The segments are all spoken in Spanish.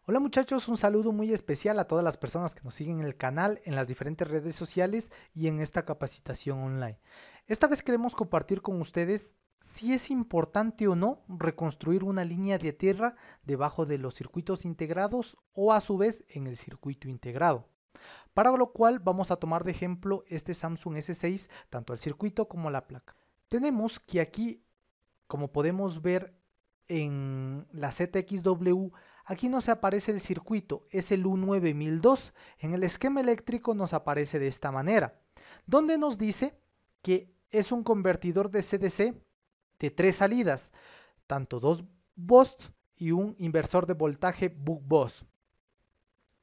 Hola muchachos, un saludo muy especial a todas las personas que nos siguen en el canal, en las diferentes redes sociales y en esta capacitación online. Esta vez queremos compartir con ustedes si es importante o no reconstruir una línea de tierra debajo de los circuitos integrados o a su vez en el circuito integrado. Para lo cual vamos a tomar de ejemplo este Samsung S6, tanto el circuito como la placa. Tenemos que aquí, como podemos ver en la ZXW, aquí nos aparece el circuito, es el U9002. En el esquema eléctrico nos aparece de esta manera, donde nos dice que es un convertidor de CDC de tres salidas, tanto 2 volts y un inversor de voltaje buck boost.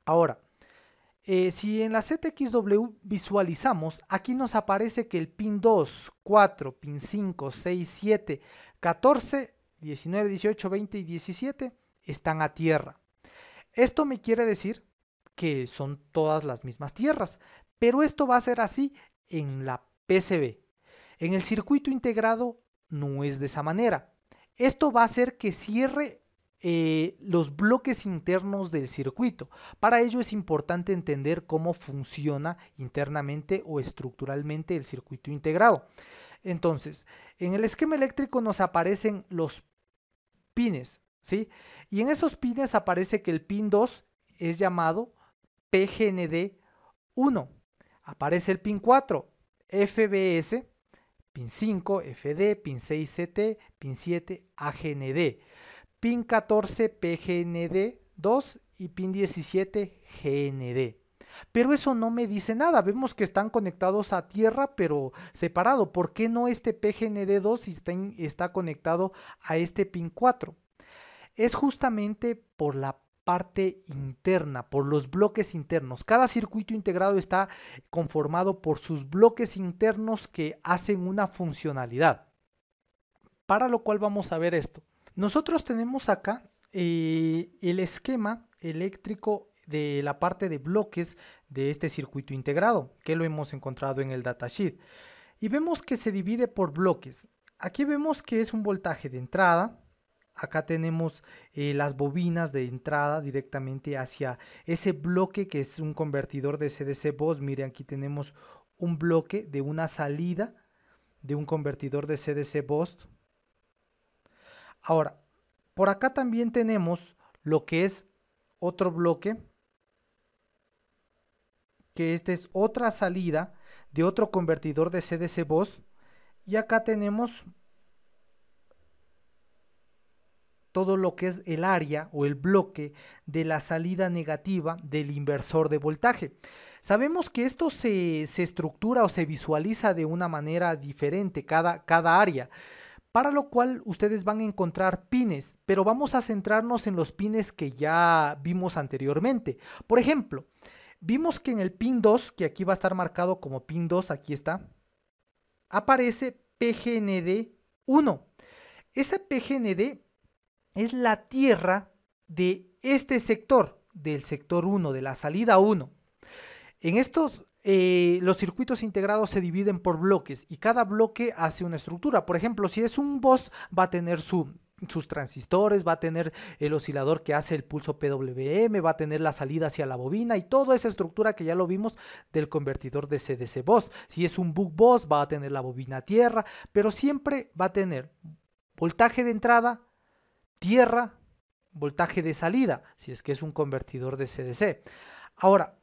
Ahora, si en la ZXW visualizamos, aquí nos aparece que el pin 2, 4, pin 5, 6, 7, 14, 19, 18, 20 y 17 están a tierra. Esto me quiere decir que son todas las mismas tierras, pero esto va a ser así en la PCB. En el circuito integrado no es de esa manera. Esto va a hacer que cierre los bloques internos del circuito. Para ello es importante entender cómo funciona internamente o estructuralmente el circuito integrado. Entonces, en el esquema eléctrico nos aparecen los pines, ¿sí? Y en esos pines aparece que el pin 2 es llamado PGND 1. Aparece el pin 4, FBS, pin 5, FD, pin 6, CT, pin 7, AGND, pin 14, PGND 2 y pin 17, GND. Pero eso no me dice nada. Vemos que están conectados a tierra, pero separado. ¿Por qué no este PGND2 está conectado a este pin 4? Es justamente por la parte interna, por los bloques internos. Cada circuito integrado está conformado por sus bloques internos que hacen una funcionalidad. Para lo cual vamos a ver esto. Nosotros tenemos acá el esquema eléctrico de la parte de bloques de este circuito integrado, que lo hemos encontrado en el datasheet. Y vemos que se divide por bloques. Aquí vemos que es un voltaje de entrada. Acá tenemos las bobinas de entrada directamente hacia ese bloque que es un convertidor de CDC bus. Miren, aquí tenemos un bloque de una salida de un convertidor de CDC bus. Ahora, por acá también tenemos lo que es otro bloque, que esta es otra salida de otro convertidor de CDC bus. Y acá tenemos todo lo que es el área o el bloque de la salida negativa del inversor de voltaje. Sabemos que esto se estructura o se visualiza de una manera diferente cada área, para lo cual ustedes van a encontrar pines, pero vamos a centrarnos en los pines que ya vimos anteriormente. Por ejemplo, vimos que en el pin 2, que aquí va a estar marcado como pin 2, aquí está, aparece PGND 1. Ese PGND es la tierra de este sector, del sector 1, de la salida 1. En estos, los circuitos integrados se dividen por bloques y cada bloque hace una estructura. Por ejemplo, si es un bus, va a tener sus transistores, va a tener el oscilador que hace el pulso PWM, va a tener la salida hacia la bobina y toda esa estructura que ya lo vimos del convertidor de CDC bus. Si es un buck bus, va a tener la bobina a tierra, pero siempre va a tener voltaje de entrada, tierra, voltaje de salida, si es que es un convertidor de CDC. Ahora,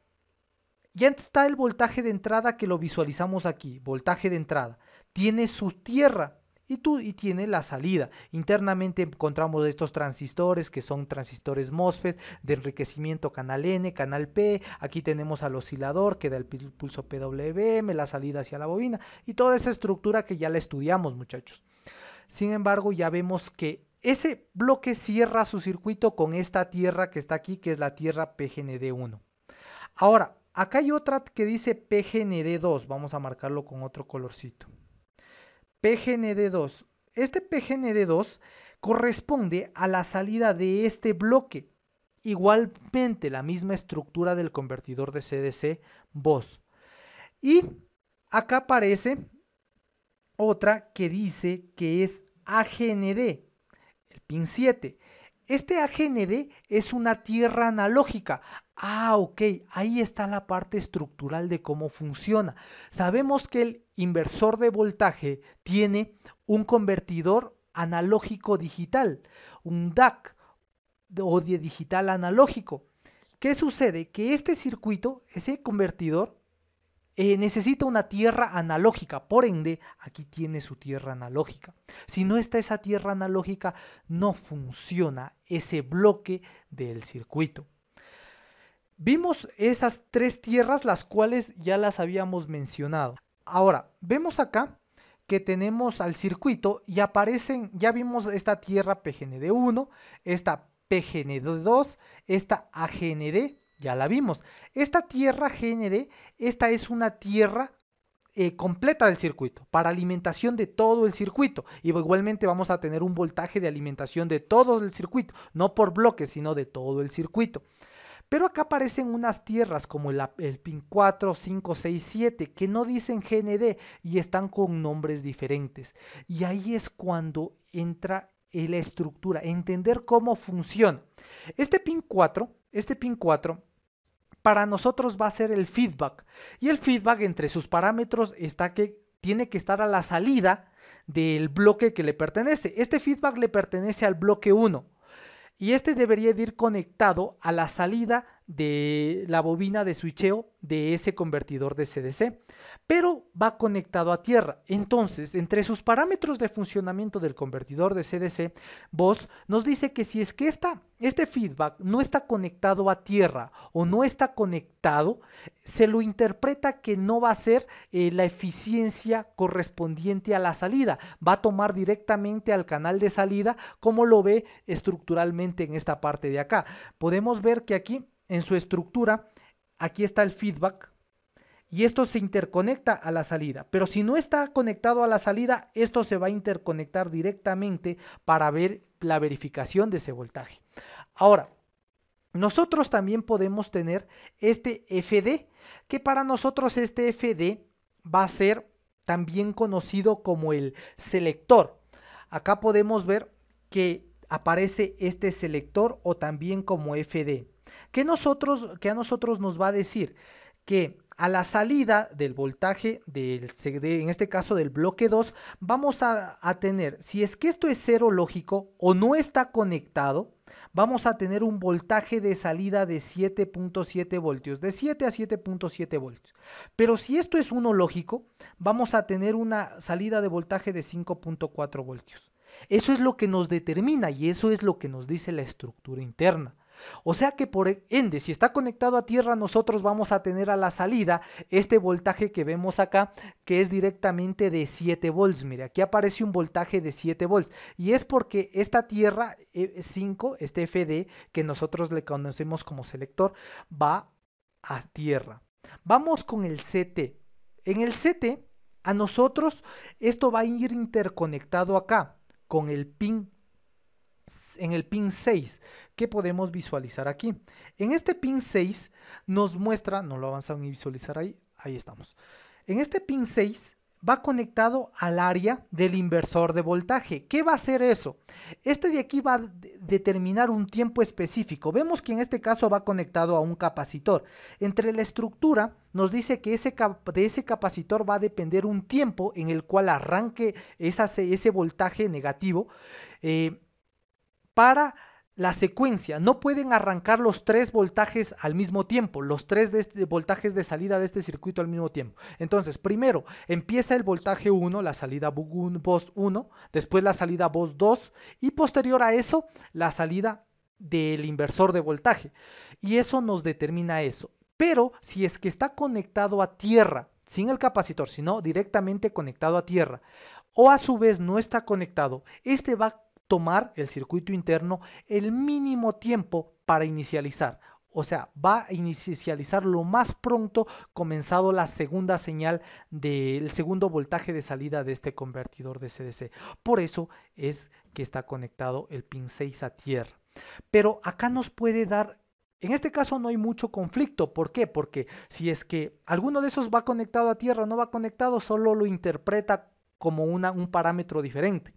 ya está el voltaje de entrada que lo visualizamos aquí, voltaje de entrada. Tiene su tierra y tiene la salida. Internamente encontramos estos transistores que son transistores MOSFET de enriquecimiento canal N, canal P. Aquí tenemos al oscilador que da el pulso PWM, la salida hacia la bobina y toda esa estructura que ya la estudiamos, muchachos. Sin embargo, ya vemos que ese bloque cierra su circuito con esta tierra que está aquí, que es la tierra PGND1. Ahora, acá hay otra que dice PGND2. Vamos a marcarlo con otro colorcito. PGND2. Este PGND2 corresponde a la salida de este bloque. Igualmente la misma estructura del convertidor de CDC BOS. Y acá aparece otra que dice que es AGND, el pin 7. Este AGND es una tierra analógica. Ah, ok, ahí está la parte estructural de cómo funciona. Sabemos que el inversor de voltaje tiene un convertidor analógico digital, un DAC o de digital analógico. ¿Qué sucede? Que este circuito, ese convertidor, necesita una tierra analógica, por ende, aquí tiene su tierra analógica. Si no está esa tierra analógica, no funciona ese bloque del circuito. Vimos esas tres tierras, las cuales ya las habíamos mencionado. Ahora, vemos acá que tenemos al circuito y aparecen, ya vimos esta tierra PGND1, esta PGND2, esta AGND, ya la vimos. Esta tierra GND, esta es una tierra completa del circuito, para alimentación de todo el circuito. Y igualmente vamos a tener un voltaje de alimentación de todo el circuito, no por bloques, sino de todo el circuito. Pero acá aparecen unas tierras como el pin 4, 5, 6, 7 que no dicen GND y están con nombres diferentes. Y ahí es cuando entra la estructura, entender cómo funciona. Este pin 4 para nosotros va a ser el feedback. Y el feedback entre sus parámetros está que tiene que estar a la salida del bloque que le pertenece. Este feedback le pertenece al bloque 1. Y este debería de ir conectado a la salida de la bobina de switcheo de ese convertidor de CDC, pero va conectado a tierra. Entonces, entre sus parámetros de funcionamiento del convertidor de CDC, VOS nos dice que si es que este feedback no está conectado a tierra o no está conectado, se lo interpreta que no va a ser la eficiencia correspondiente a la salida, va a tomar directamente al canal de salida, como lo ve estructuralmente en esta parte de acá. Podemos ver que aquí en su estructura, aquí está el feedback y esto se interconecta a la salida, pero si no está conectado a la salida, esto se va a interconectar directamente para ver la verificación de ese voltaje. Ahora, nosotros también podemos tener este FD, que para nosotros este FD va a ser también conocido como el selector. Acá podemos ver que aparece este selector o también como FD. Que a nosotros nos va a decir que a la salida del voltaje, en este caso del bloque 2, vamos a tener, si es que esto es cero lógico o no está conectado, vamos a tener un voltaje de salida de 7.7 voltios, de 7 a 7.7 voltios. Pero si esto es uno lógico, vamos a tener una salida de voltaje de 5.4 voltios. Eso es lo que nos determina y eso es lo que nos dice la estructura interna. O sea que por ende, si está conectado a tierra, nosotros vamos a tener a la salida este voltaje que vemos acá, que es directamente de 7 volts. Mire, aquí aparece un voltaje de 7 volts. Y es porque esta tierra 5, este FD, que nosotros le conocemos como selector, va a tierra. Vamos con el CT. En el CT, a nosotros esto va a ir interconectado acá, con el pin en el pin 6 que podemos visualizar aquí. En este pin 6 nos muestra, no lo avanzaron a visualizar ahí, ahí estamos. En este pin 6 va conectado al área del inversor de voltaje. ¿Qué va a hacer eso? Este de aquí va a determinar un tiempo específico. Vemos que en este caso va conectado a un capacitor. Entre la estructura nos dice que de ese capacitor va a depender un tiempo en el cual arranque ese voltaje negativo. Para la secuencia, no pueden arrancar los tres voltajes al mismo tiempo, los tres voltajes de salida de este circuito al mismo tiempo. Entonces, primero empieza el voltaje 1, la salida VOS 1, después la salida VOS 2 y posterior a eso la salida del inversor de voltaje. Y eso nos determina eso. Pero si es que está conectado a tierra, sin el capacitor, sino directamente conectado a tierra, o a su vez no está conectado, este va a tomar el circuito interno el mínimo tiempo para inicializar. O sea, va a inicializar lo más pronto comenzado la segunda señal del segundo voltaje de salida de este convertidor de CDC. Por eso es que está conectado el pin 6 a tierra. Pero acá nos puede dar, en este caso no hay mucho conflicto. ¿Por qué? Porque si es que alguno de esos va conectado a tierra o no va conectado, solo lo interpreta como un parámetro diferente.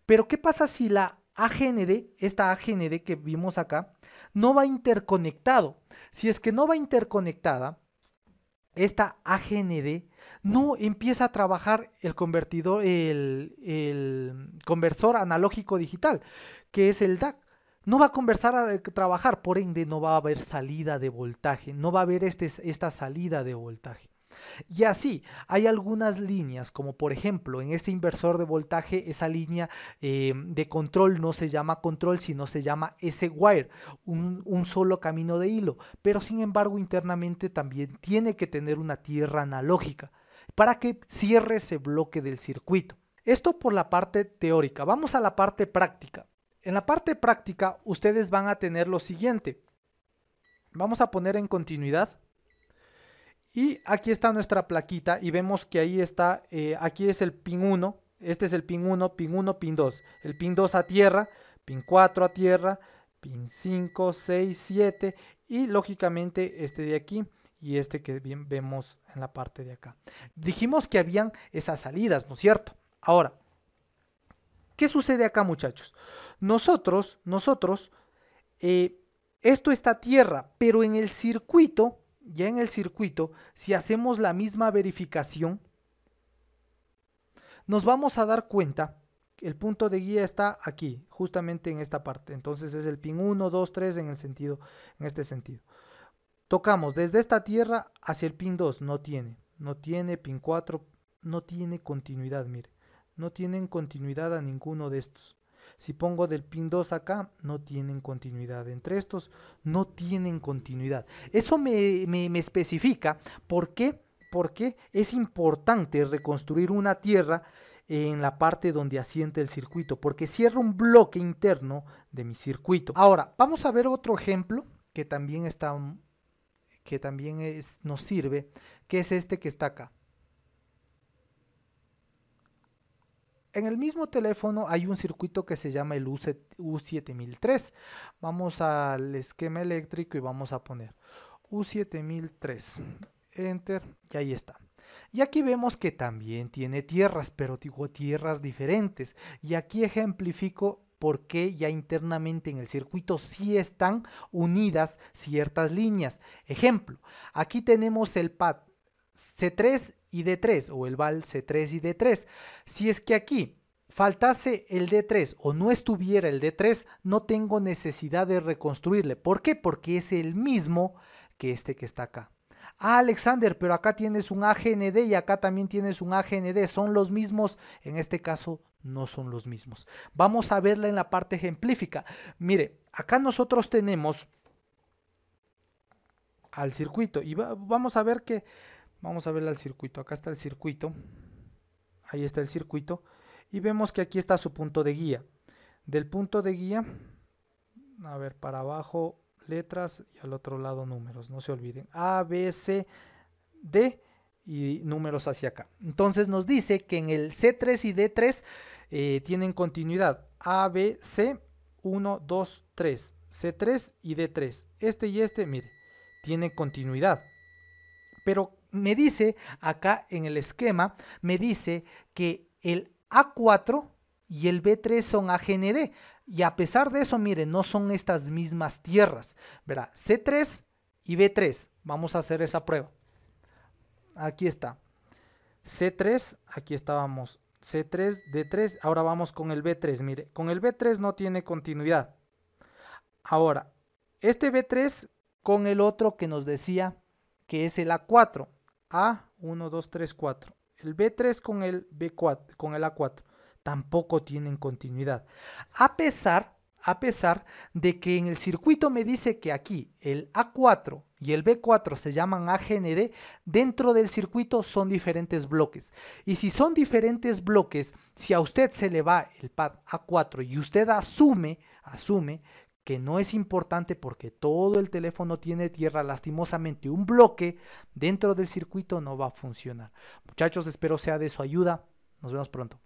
Pero ¿qué pasa si la AGND, esta AGND que vimos acá, no va interconectado. Si es que no va interconectada, esta AGND no empieza a trabajar el convertidor, el conversor analógico digital, que es el DAC. No va a conversar a trabajar, por ende no va a haber salida de voltaje, no va a haber esta salida de voltaje. Y así, hay algunas líneas, como por ejemplo en este inversor de voltaje, esa línea de control no se llama control, sino se llama S-Wire, un solo camino de hilo, pero sin embargo internamente también tiene que tener una tierra analógica para que cierre ese bloque del circuito. Esto por la parte teórica. Vamos a la parte práctica. En la parte práctica ustedes van a tener lo siguiente. Vamos a poner en continuidad. Y aquí está nuestra plaquita y vemos que ahí está, aquí es el pin 1, este es el pin 1, pin 1, pin 2. El pin 2 a tierra, pin 4 a tierra, pin 5, 6, 7 y lógicamente este de aquí y este que bien vemos en la parte de acá. Dijimos que habían esas salidas, ¿no es cierto? Ahora, ¿qué sucede acá, muchachos? Nosotros, esto está a tierra, pero en el circuito, ya en el circuito, si hacemos la misma verificación, nos vamos a dar cuenta que el punto de guía está aquí, justamente en esta parte. Entonces es el pin 1, 2, 3 en este sentido. Tocamos desde esta tierra hacia el pin 2, no tiene pin 4, no tiene continuidad, mire. No tienen continuidad a ninguno de estos. Si pongo del pin 2 acá, no tienen continuidad. Entre estos, no tienen continuidad. Eso me especifica por qué es importante reconstruir una tierra en la parte donde asienta el circuito, porque cierra un bloque interno de mi circuito. Ahora, vamos a ver otro ejemplo que también nos sirve, que es este que está acá. En el mismo teléfono hay un circuito que se llama el U7003. Vamos al esquema eléctrico y vamos a poner U7003. Enter y ahí está. Y aquí vemos que también tiene tierras, pero digo tierras diferentes. Y aquí ejemplifico por qué ya internamente en el circuito sí están unidas ciertas líneas. Ejemplo, aquí tenemos el pad C3 y D3 o el val C3 y D3. Si es que aquí faltase el D3 o no estuviera el D3, no tengo necesidad de reconstruirle. ¿Por qué? Porque es el mismo que este que está acá. Ah, Alexander, pero acá tienes un AGND y acá también tienes un AGND. ¿Son los mismos? En este caso no son los mismos. Vamos a verla en la parte ejemplífica. Mire, acá nosotros tenemos al circuito y vamos a ver que vamos a ver al circuito. Acá está el circuito. Ahí está el circuito. Y vemos que aquí está su punto de guía. Del punto de guía, a ver, para abajo letras y al otro lado números. No se olviden. A, B, C, D y números hacia acá. Entonces nos dice que en el C3 y D3 tienen continuidad. A, B, C, 1, 2, 3. C3 y D3. Este y este, mire, tienen continuidad. Pero me dice acá en el esquema, me dice que el A4 y el B3 son AGND. Y a pesar de eso, miren, no son estas mismas tierras. Verá, C3 y B3. Vamos a hacer esa prueba. Aquí está. C3, aquí estábamos. C3, D3, ahora vamos con el B3. Mire, con el B3 no tiene continuidad. Ahora, este B3 con el otro que nos decía que es el A4. A1, 2, 3, 4. El B3 con el B4, con el A4. Tampoco tienen continuidad. A pesar de que en el circuito me dice que aquí el A4 y el B4 se llaman AGND, dentro del circuito son diferentes bloques. Y si son diferentes bloques, si a usted se le va el pad A4 y usted asume que no es importante porque todo el teléfono tiene tierra, lastimosamente un bloque dentro del circuito no va a funcionar. Muchachos, espero sea de su ayuda. Nos vemos pronto.